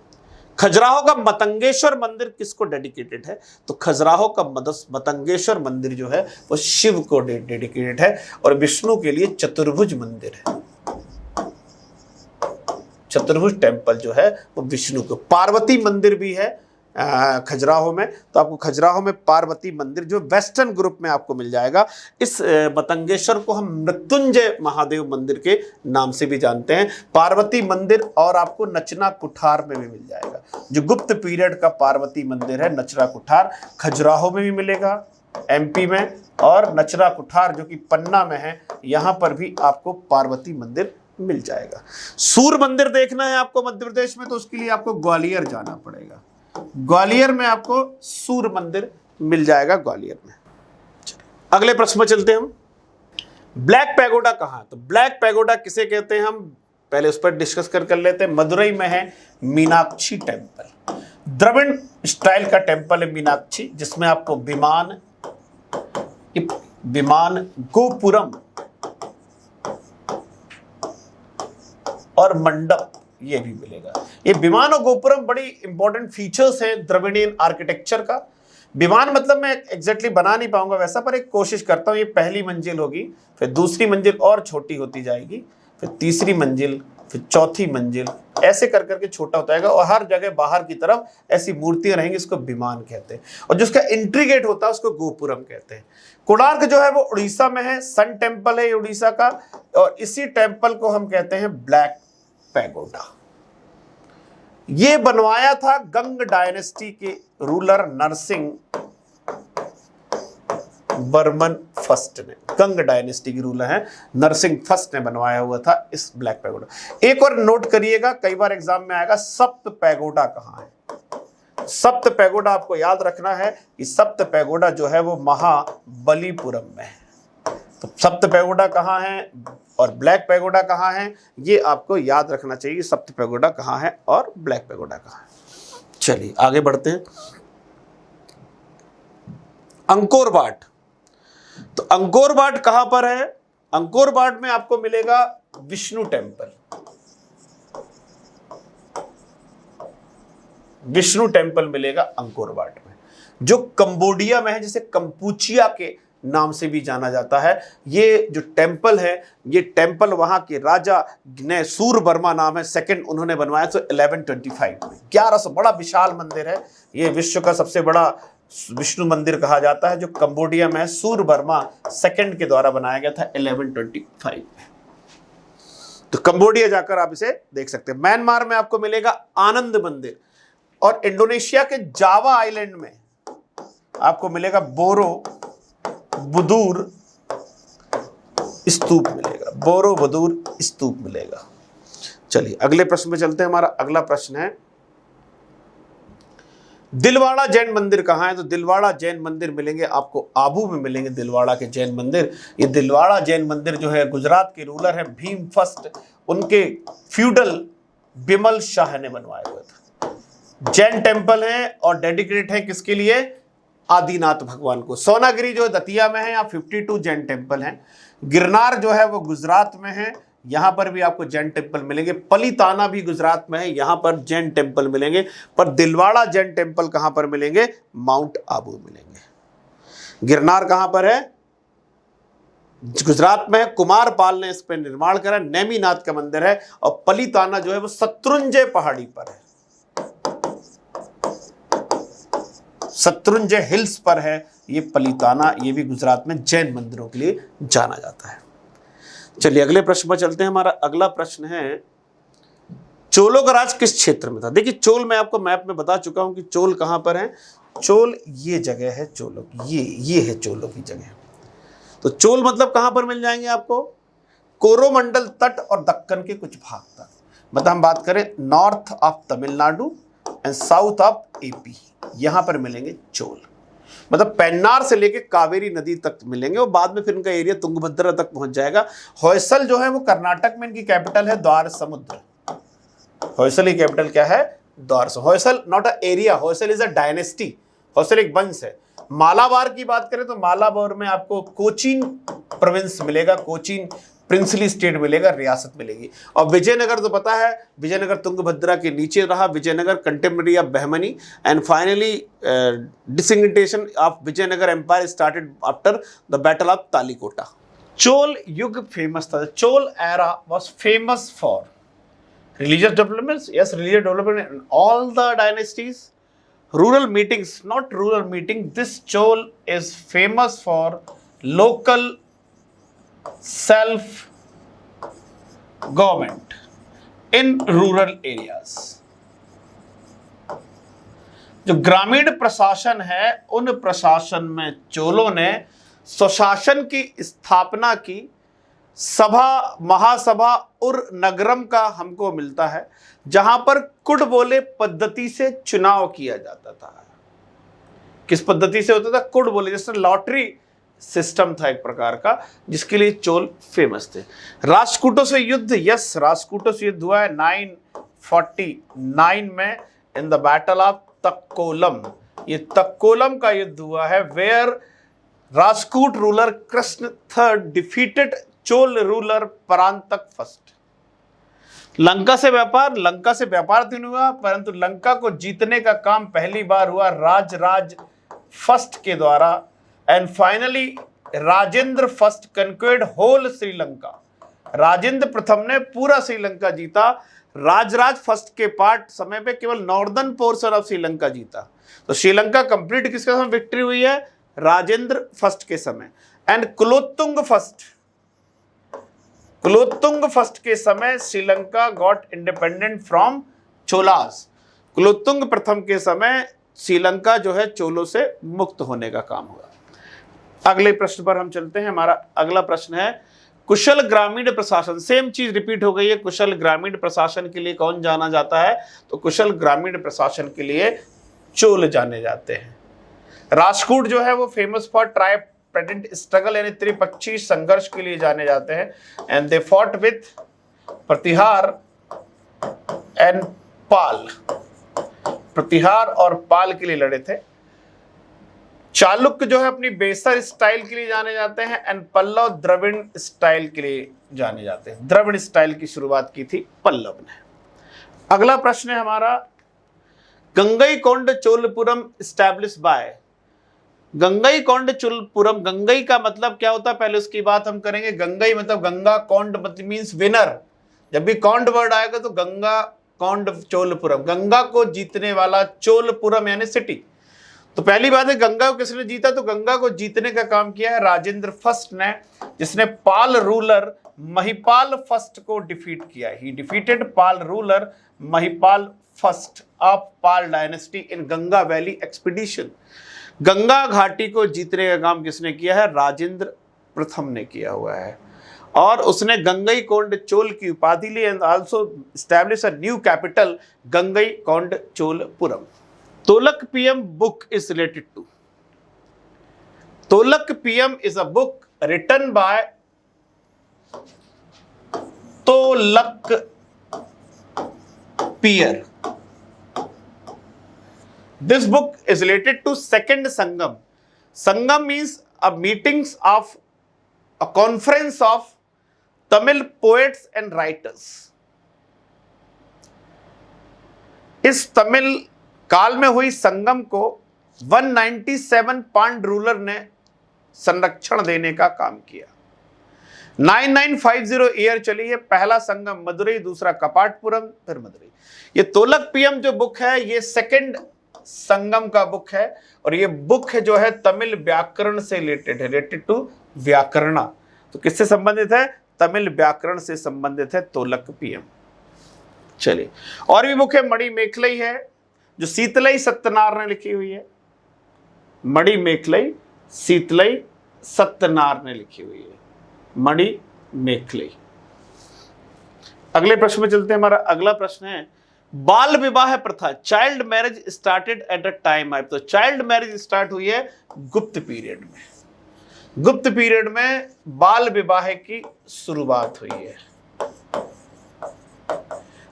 खजुराहो का मतंगेश्वर मंदिर किसको डेडिकेटेड है? तो खजुराहो का मतंगेश्वर मंदिर जो है वो शिव को डेडिकेटेड है और विष्णु के लिए चतुर्भुज मंदिर है। चतुर्भुज टेम्पल जो है वो विष्णु को। पार्वती मंदिर भी है खजुराहो में, तो आपको खजुराहो में पार्वती मंदिर जो वेस्टर्न ग्रुप में आपको मिल जाएगा। इस मतंगेश्वर को हम मृत्युंजय महादेव मंदिर के नाम से भी जानते हैं। पार्वती मंदिर और आपको नचना कुठार में भी मिल जाएगा। जो गुप्त पीरियड का पार्वती मंदिर है नचना कुठार, खजुराहो में भी मिलेगा एमपी में, और नचना कुठार जो कि पन्ना में है यहाँ पर भी आपको पार्वती मंदिर मिल जाएगा। सूर्य मंदिर देखना है आपको मध्य प्रदेश में, तो उसके लिए आपको ग्वालियर जाना पड़ेगा। ग्वालियर में आपको सूर्य मंदिर मिल जाएगा, ग्वालियर में। अगले प्रश्न में चलते हैं हम। ब्लैक पैगोडा कहाँ है? तो ब्लैक पैगोडा किसे कहते हैं हम पहले उस पर डिस्कस कर लेते हैं। मदुरई में है मीनाक्षी टेम्पल, द्रविड़ स्टाइल का टेम्पल है मीनाक्षी, जिसमें आपको विमान गोपुरम और मंडप ये भी मिलेगा। ये विमान और गोपुरम बड़ी इंपॉर्टेंट फीचर्स हैं द्रविडियन आर्किटेक्चर का। विमान मतलब मैं एग्जैक्टली बना नहीं पाऊंगा वैसा, पर एक कोशिश करता हूँ। ये पहली मंजिल होगी, फिर दूसरी मंजिल और छोटी होती जाएगी, फिर तीसरी मंजिल, फिर चौथी मंजिल, ऐसे कर करके छोटा होता जाएगा और हर जगह बाहर की तरफ ऐसी मूर्तियां रहेंगी। इसको विमान कहते हैं। और जिसका एंट्री गेट होता है उसको गोपुरम कहते हैं। कोणार्क जो है वो उड़ीसा में है, सन टेम्पल है उड़ीसा का, और इसी टेम्पल को हम कहते हैं ब्लैक पैगोडा। ये बनवाया था गंग डायनेस्टी के रूलर नरसिंह वर्मन फर्स्ट ने। गंग डायनेस्टी के रूलर हैं नरसिंह फर्स्ट ने बनवाया हुआ था इस ब्लैक पैगोडा। एक और नोट करिएगा, कई बार एग्जाम में आएगा, सप्त पैगोडा कहाँ है? सप्त पैगोडा आपको याद रखना है कि सप्त पैगोडा जो है वो महाबलीपुरम में है। तो सप्त पैगोडा कहाँ है और ब्लैक पैगोडा कहाँ है, ये आपको याद रखना चाहिए। सप्त पैगोडा कहाँ है और ब्लैक पैगोडा कहाँ है। चलिए आगे बढ़ते हैं। अंकोर वाट, तो अंकोर वाट कहां पर है? अंकोर वाट में आपको मिलेगा विष्णु टेम्पल। विष्णु टेम्पल मिलेगा अंकोर वाट में, जो कंबोडिया में है, जिसे कंपूचिया के नाम से भी जाना जाता है। ये जो टेम्पल है, ये टेम्पल वहां के राजा ने सूरवर्मा नाम है सेकंड, उन्होंने बनवाया तो 1125 में। 1100 बड़ा विशाल मंदिर है। ये विश्व का सबसे बड़ा विष्णु मंदिर कहा जाता है, जो कंबोडिया में है। सूरवर्मा सेकंड के द्वारा बनाया गया था 1125 में। तो कंबोडिया जाकर आप इसे देख सकते हैं। म्यांमार में आपको मिलेगा आनंद मंदिर, और इंडोनेशिया के जावा आइलैंड में आपको मिलेगा बोरो बुदूर स्तूप मिलेगा। बोरो बुदूर स्तूप मिलेगा। चलिए अगले प्रश्न पे चलते हैं। हमारा अगला प्रश्न है, दिलवाड़ा जैन मंदिर कहाँ है? तो दिलवाड़ा जैन मंदिर मिलेंगे आपको आबू में मिलेंगे। दिलवाड़ा के जैन मंदिर, ये दिलवाड़ा जैन मंदिर जो है गुजरात के रूलर है भीम फर्स्ट, उनके फ्यूडल बिमल शाह ने बनवाया हुआ था। जैन टेम्पल है और डेडिकेटेड है किसके लिए? आदिनाथ भगवान को। सोनागिरी जो दतिया में है, यहाँ 52 जैन टेम्पल हैं। गिरनार जो है वो गुजरात में है, यहाँ पर भी आपको जैन टेम्पल मिलेंगे। पलिताना भी गुजरात में है, यहाँ पर जैन टेम्पल मिलेंगे। पर दिलवाड़ा जैन टेम्पल कहाँ पर मिलेंगे? माउंट आबू मिलेंगे। गिरनार कहाँ पर है? गुजरात में है। कुमारपाल ने इस पर निर्माण करा। नेमीनाथ का मंदिर है। और पलिताना जो है वो शत्रुंजय पहाड़ी पर है, शत्रुंजय हिल्स पर है ये पलिताना। ये भी गुजरात में जैन मंदिरों के लिए जाना जाता है। चलिए अगले प्रश्न पर चलते हैं। हमारा अगला प्रश्न है, चोलों का राज किस क्षेत्र में था? देखिए चोल मैं आपको मैप में बता चुका हूं कि चोल कहां पर है। चोल ये जगह है चोलों की, ये है चोलों की जगह। तो चोल मतलब कहां पर मिल जाएंगे आपको? कोरोमंडल तट और दक्कन के कुछ भाग तक। मतलब हम बात करें north of Tamil Nadu and south of AP, यहां पर मिलेंगे चोल। मतलब पेन्नार से लेके कावेरी नदी तक मिलेंगे और बाद में फिर इनका एरिया तुंगभद्रा तक पहुंच जाएगा। होयसल जो है वो कर्नाटक में, इनकी कैपिटल है द्वार समुद्र। होयसल की कैपिटल क्या है? द्वार समुद्र। Hoysala not a area, Hoysala is a dynasty. Hoysala एक वंश है। मालाबार की बात करें तो मालाबार में आपको कोचीन प्रोविंस मिलेगा, कोचीन प्रिंसली स्टेट मिलेगा, रियासत मिलेगी। और विजयनगर तो पता है, विजयनगर तुंगभद्रा के नीचे रहा, Vijayanagara contemporary of Bahmani, and finally disintegration of Vijayanagara empire started after the battle of Talikota. Chola युग फेमस था, Chola era was famous for religious developments, yes, religious development in all the dynasties. Rural meetings, not rural meeting, this Chol is famous for local self government in rural areas. जो ग्रामीण प्रशासन है, उन प्रशासन में चोलों ने स्वशासन की स्थापना की। सभा, महासभा और नगरम का हमको मिलता है, जहां पर कुड बोले पद्धति से चुनाव किया जाता था। किस पद्धति से होता था? कुड बोले, जैसे लॉटरी सिस्टम था एक प्रकार का, जिसके लिए चोल फेमस थे। राष्ट्रकूटों से युद्ध, यस, राष्ट्रकूटों से युद्ध हुआ है 949 में in the battle of Takkolam. ये तक्कोलम का युद्ध हुआ है, where Rashtrakuta ruler Krishna III defeated Chola ruler Parantaka first. Lanka से व्यापार, लंका से व्यापार नहीं हुआ, परंतु लंका को जीतने का काम पहली बार हुआ राज फर्स्ट के द्वारा, and finally Rajendra first conquered whole Sri Lanka. Rajendra प्रथम ने पूरा श्रीलंका जीता। राज फर्स्ट के पार्ट समय पे केवल नॉर्दर्न पोर्शन ऑफ श्रीलंका जीता। तो श्रीलंका कंप्लीट किसके समय विक्ट्री हुई है? राजेंद्र फर्स्ट के समय। एंड कुलोत्तुंग फर्स्ट के समय Sri Lanka got independent from Cholas. Kulottunga प्रथम के समय श्रीलंका जो है चोलों से मुक्त होने का काम हुआ। अगले प्रश्न पर हम चलते हैं। हमारा अगला प्रश्न है कुशल ग्रामीण प्रशासन। सेम चीज रिपीट हो गई है। कुशल ग्रामीण प्रशासन के लिए कौन जाना जाता है? तो कुशल ग्रामीण प्रशासन के लिए चोल जाने जाते हैं। राष्ट्रकूट जो है वो famous for tripartite struggle यानी त्रिपक्षीय संघर्ष के लिए जाने जाते हैं, and they fought with Pratihara and Pala. Pratihara और पाल के लिए लड़े थे। चालुक्य जो है अपनी बेसर स्टाइल के लिए जाने जाते हैं, एंड पल्लव द्रविड़ स्टाइल के लिए जाने जाते हैं। द्रविड़ स्टाइल की शुरुआत की थी पल्लव ने। अगला प्रश्न है हमारा गंगईकोंड चोलपुरम स्टैब्लिश बाय। गंगईकोंड चोलपुरम, गंगई का मतलब क्या होता है पहले उसकी बात हम करेंगे। गंगई मतलब गंगा, कौंड मतलब मीन्स विनर। जब भी कौंड वर्ड आएगा तो गंगा कौंड चोलपुरम, गंगा को जीतने वाला चोलपुरम यानी सिटी। तो पहली बात है गंगा को किसने जीता? तो गंगा को जीतने का काम किया है राजेंद्र फर्स्ट ने, जिसने पाल रूलर महिपाल फर्स्ट को डिफीट किया। ही defeated Pal ruler Mahipal first of Pal dynasty in Ganga valley expedition. Ganga घाटी को जीतने का काम किसने किया है? राजेंद्र प्रथम ने किया हुआ है। और उसने गंगईकोंड चोल की उपाधि ली and also establish a new capital Gangaikonda Cholapuram. Tolkappiyam book is related to. Tolakpiyam is a book written by Tolakpier. This book is related to second Sangam. Sangam means a meetings of a conference of Tamil poets and writers. इस तमिल काल में हुई संगम को 197 पांड रूलर ने संरक्षण देने का काम किया। 9950 ईयर चली है। पहला संगम मदुरई, दूसरा कपाटपुरम, फिर मदुरई। ये तोलकपियम जो बुक है ये सेकंड संगम का बुक है, और ये बुक है जो है तमिल व्याकरण से रिलेटेड है, रिलेटेड टू व्याकरण। तो किससे संबंधित है? तमिल व्याकरण से संबंधित है तोलकपियम। चलिए, और भी बुक है। मणि मेखलई है जो शीतलई सत्यनार ने लिखी हुई है। मणि मेखलई शीतलई सत्यनार ने लिखी हुई है। मणि मेखलई। अगले प्रश्न में चलते हैं। हमारा अगला प्रश्न है बाल विवाह प्रथा। Child marriage started at a time. तो चाइल्ड मैरिज स्टार्ट हुई है गुप्त पीरियड में। गुप्त पीरियड में बाल विवाह की शुरुआत हुई है,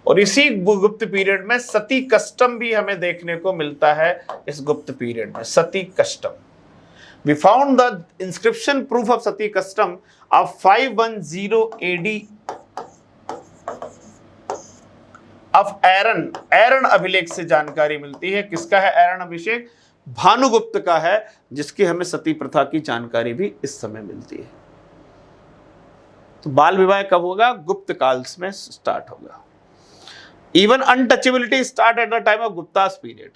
और इसी गुप्त पीरियड में सती कस्टम भी हमें देखने को मिलता है। इस गुप्त पीरियड में सती custom, We found the inscription proof of Sati custom of 510 AD of एरन अभिलेख से जानकारी मिलती है। किसका है एरन अभिषेक? भानुगुप्त का है, जिसकी हमें सती प्रथा की जानकारी भी इस समय मिलती है। तो बाल विवाह कब होगा? गुप्त काल में स्टार्ट होगा। Even untouchability start at the time of Guptas period.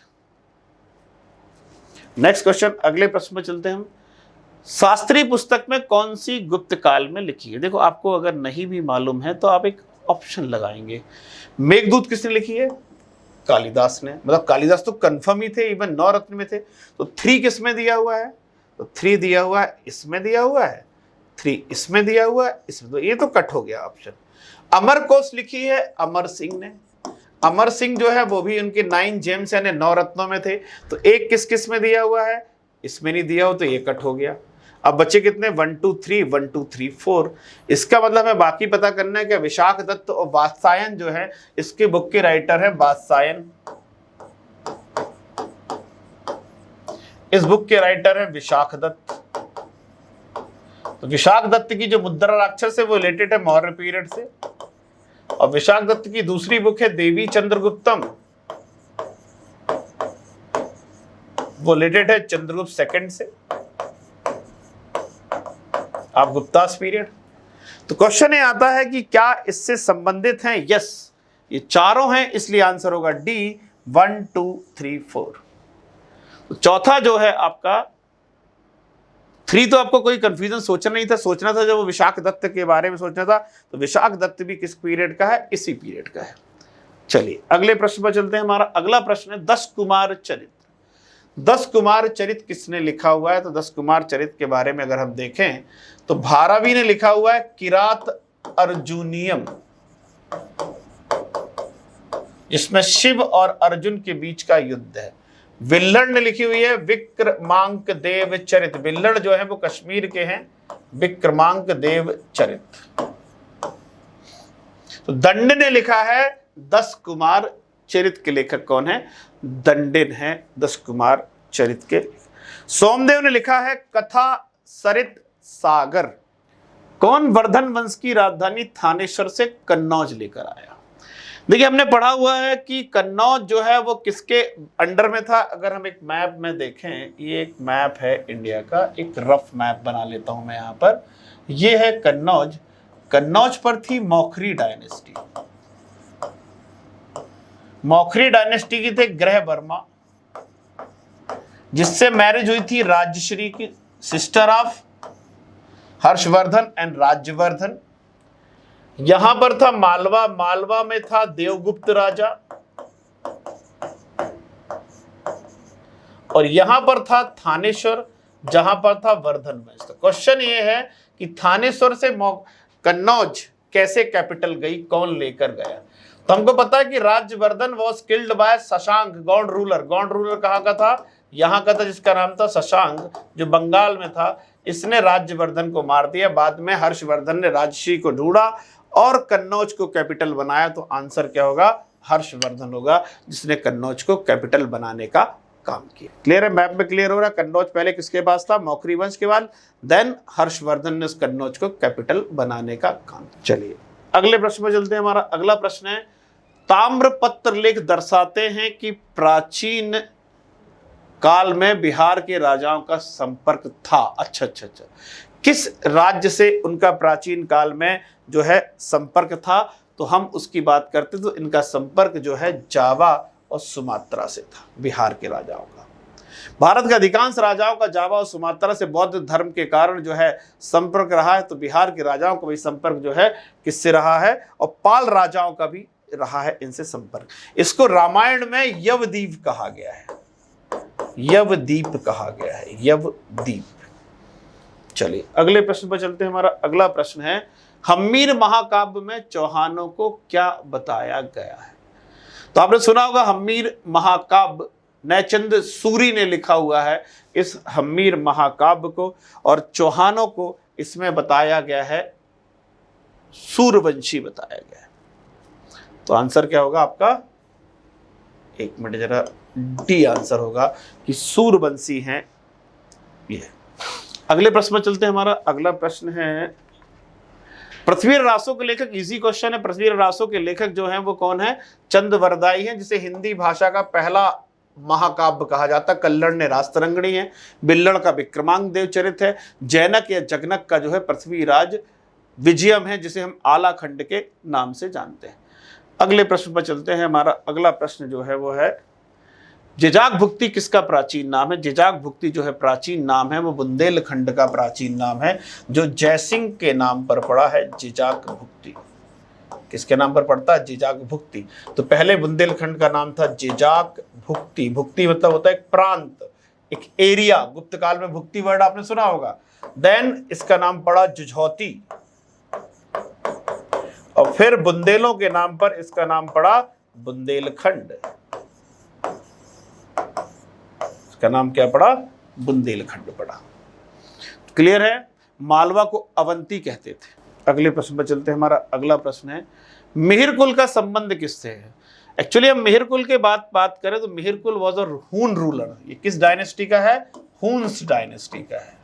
Next question, अगले प्रश्न में चलते हैं हम। शास्त्रीय पुस्तक में कौन सी गुप्त काल में लिखी है? देखो, आपको अगर नहीं भी मालूम है तो आप एक ऑप्शन लगाएंगे। मेघदूत किसने लिखी है? कालिदास ने। मतलब कालिदास तो कंफर्म ही थे, इवन 9 रत्न में थे। तो 3 किस में दिया हुआ है? तो 3 दिया हुआ है, इसमें दिया हुआ है, 3 इसमें दिया हुआ है, इसमें। तो ये तो कट हो गया ऑप्शन। अमरकोश लिखी है अमर सिंह ने। अमर सिंह जो है वो भी उनके 9 जेम्स यानी 9 रत्नों में थे। तो एक किस किस में दिया हुआ है? इसमें नहीं दिया हो, तो ये कट हो गया। अब बच्चे कितने? 1 2 3 1 2 3 4। इसका मतलब हमें बाकी पता करना है कि विशाख दत्त और वात्सायन जो है, इसके बुक के राइटर है वात्सायन। इस बुक के राइटर है विशाख दत्त। तो विशाख दत्त की जो मुद्रा राक्षस है वो रिलेटेड है मौर्य पीरियड से। और विशाख दत्त की दूसरी बुक है देवी चंद्रगुप्तम, वो रिलेटेड है चंद्रगुप्त सेकंड से। आप गुप्तास पीरियड। तो क्वेश्चन ये आता है कि क्या इससे संबंधित हैं? यस, ये चारों हैं, इसलिए आंसर होगा डी 1 2 3 4। तो चौथा जो है आपका 3, तो आपको कोई कंफ्यूजन सोचना नहीं था। सोचना था जब वो विशाख दत्त के बारे में सोचना था, तो विशाख दत्त भी किस पीरियड का है? इसी पीरियड का है। चलिए अगले प्रश्न पर चलते हैं। हमारा अगला प्रश्न है 10 कुमार चरित। 10 कुमार चरित किसने लिखा हुआ है? तो 10 कुमार चरित के बारे में अगर हम देखें तो भारवी ने लिखा हुआ है किरात अर्जुनियम, जिसमें शिव और अर्जुन के बीच का युद्ध है। विल्लड़ ने लिखी हुई है विक्रमांक देव चरित। विल्लड़ जो है वो कश्मीर के हैं। विक्रमांक देव चरित। तो दंड ने लिखा है 10 कुमार चरित के लेखक कौन है? दंडिन है 10 कुमार चरित के। सोमदेव ने लिखा है कथा सरित सागर। कौन वर्धन वंश की राजधानी थानेश्वर से कन्नौज लेकर आया? देखिए, हमने पढ़ा हुआ है कि कन्नौज जो है वो किसके अंडर में था। अगर हम एक मैप में देखें, ये एक मैप है इंडिया का, एक रफ मैप बना लेता हूं मैं यहाँ पर। ये है कन्नौज। कन्नौज पर थी मौखरी डायनेस्टी। मौखरी डायनेस्टी की थे ग्रह वर्मा, जिससे मैरिज हुई थी राजश्री की, sister of Harshvardhan and Rajyavardhan. यहां पर था मालवा। मालवा में था देवगुप्त राजा। और यहां पर था थानेश्वर, जहां पर था वर्धन वंश। तो क्वेश्चन ये है कि थानेश्वर से कन्नौज कैसे कैपिटल गई, कौन लेकर गया? तो हमको पता है कि Rajyavardhan was killed by Shashank Gond ruler. Gond ruler कहाँ का था? यहाँ का था, जिसका नाम था शशांक, जो बंगाल में था। इसने राज्यवर्धन को मार दिया। बाद में हर्षवर्धन ने राजश्री को ढूंढा और कन्नौज को कैपिटल बनाया। तो आंसर क्या होगा? हर्षवर्धन होगा, जिसने कन्नौज को कैपिटल बनाने का काम किया। क्लियर है? मैप में क्लियर हो रहा है। कन्नौज पहले किसके पास था? मौखरी वंश के बाद। देन हर्षवर्धन ने उस कन्नौज को कैपिटल बनाने का काम किया। चलिए अगले प्रश्न में चलते हैं। हमारा अगला प्रश्न है ताम्रपत्र लेख दर्शाते हैं कि प्राचीन काल में बिहार के राजाओं का संपर्क था। अच्छा, किस राज्य से उनका प्राचीन काल में जो है संपर्क था? तो हम उसकी बात करते तो इनका संपर्क जो है जावा और सुमात्रा से था, बिहार के राजाओं का। भारत के अधिकांश राजाओं का जावा और सुमात्रा से बौद्ध धर्म के कारण जो है संपर्क रहा है। तो बिहार के राजाओं का भी संपर्क जो है किससे रहा है? और पाल राजाओं का भी रहा है इनसे संपर्क। इसको रामायण में यवद्वीप कहा गया है। यवद्वीप कहा गया है, यवद्वीप। चलिए अगले प्रश्न पर चलते हैं। हमारा अगला प्रश्न है हम्मीर महाकाव्य में चौहानों को क्या बताया गया है? तो आपने सुना होगा हम्मीर महाकाव्य नैचंद सूरी ने लिखा हुआ है इस हम्मीर महाकाव्य को, और चौहानों को इसमें बताया गया है सूर्यवंशी बताया गया है। तो आंसर क्या होगा आपका? एक मिनट जरा, डी आंसर होगा कि सूर्यवंशी हैं ये। अगले प्रश्न में चलते हैं। हमारा अगला प्रश्न है पृथ्वी रासों के लेखक। इजी क्वेश्चन है। पृथ्वी रासों के लेखक जो हैं वो कौन है? चंद्रवरदाई हैं, जिसे हिंदी भाषा का पहला महाकाव्य कहा जाता है। कल्लड़ ने रास्तरंगिणी है, बिल्लड़ का विक्रमांक देव चरित है, जैनक या जगनक का जो है पृथ्वीराज विजयम है, जिसे हम आला खंड के नाम से जानते हैं। अगले प्रश्न पर चलते हैं। हमारा अगला प्रश्न जो है वो है जिजाक भुक्ति किसका प्राचीन नाम है? जिजाक भुक्ति जो है प्राचीन नाम है वो बुंदेलखंड का प्राचीन नाम है, जो जयसिंह के नाम पर पड़ा है। जिजाक भुक्ति किसके नाम पर पड़ता है? जिजाक भुक्ति। तो पहले बुंदेलखंड का नाम था जिजाक भुक्ति। भुक्ति मतलब होता है एक प्रांत, एक एरिया। गुप्त काल में भुक्ति वर्ड आपने सुना होगा। देन इसका नाम पड़ा जुझौती, और फिर बुंदेलों के नाम पर इसका नाम पड़ा बुंदेलखंड। इसका नाम क्या पड़ा? बुंदेलखंड पड़ा। क्लियर है? मालवा को अवंती कहते थे। अगले प्रश्न पर चलते हैं। हमारा अगला प्रश्न है मिहिर कुल का संबंध किससे है? एक्चुअली हम मिहिर कुल के बात करें तो मिहिर कुल वॉज अ हून रूलर। ये किस डायनेस्टी का है? हून्स डायनेस्टी का है।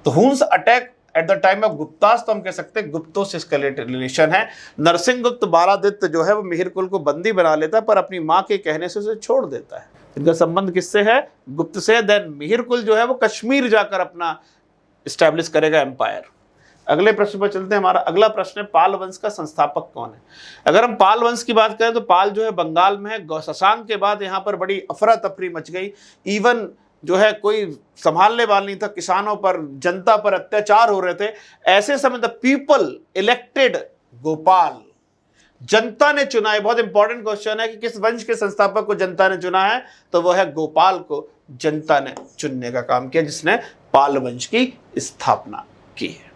तो Huns attack at the time of Guptas, तो हम कह सकते हैं गुप्तों से इसका रिलेशन है। नरसिंह गुप्त बारादित्य जो है वो मिहिर कुल को बंदी बना लेता है, पर अपनी मां के कहने से उसे छोड़ देता है। इनका संबंध किससे है? गुप्त से। देन मिहिर कुल जो है वो कश्मीर जाकर अपना इस्टेब्लिश करेगा एम्पायर। अगले प्रश्न पर चलते हैं। हमारा अगला प्रश्न है पाल वंश का संस्थापक कौन है? अगर हम पाल वंश की बात करें तो पाल जो है बंगाल में है। शशांक के बाद यहाँ पर बड़ी अफरा तफरी मच गई। इवन जो है कोई संभालने वाला नहीं था, किसानों पर, जनता पर अत्याचार हो रहे थे। ऐसे समय द पीपल इलेक्टेड गोपाल, जनता ने चुना है। बहुत इंपॉर्टेंट क्वेश्चन है कि किस वंश के संस्थापक को जनता ने चुना है, तो वह है गोपाल को जनता ने चुनने का काम किया, जिसने पाल वंश की स्थापना की है।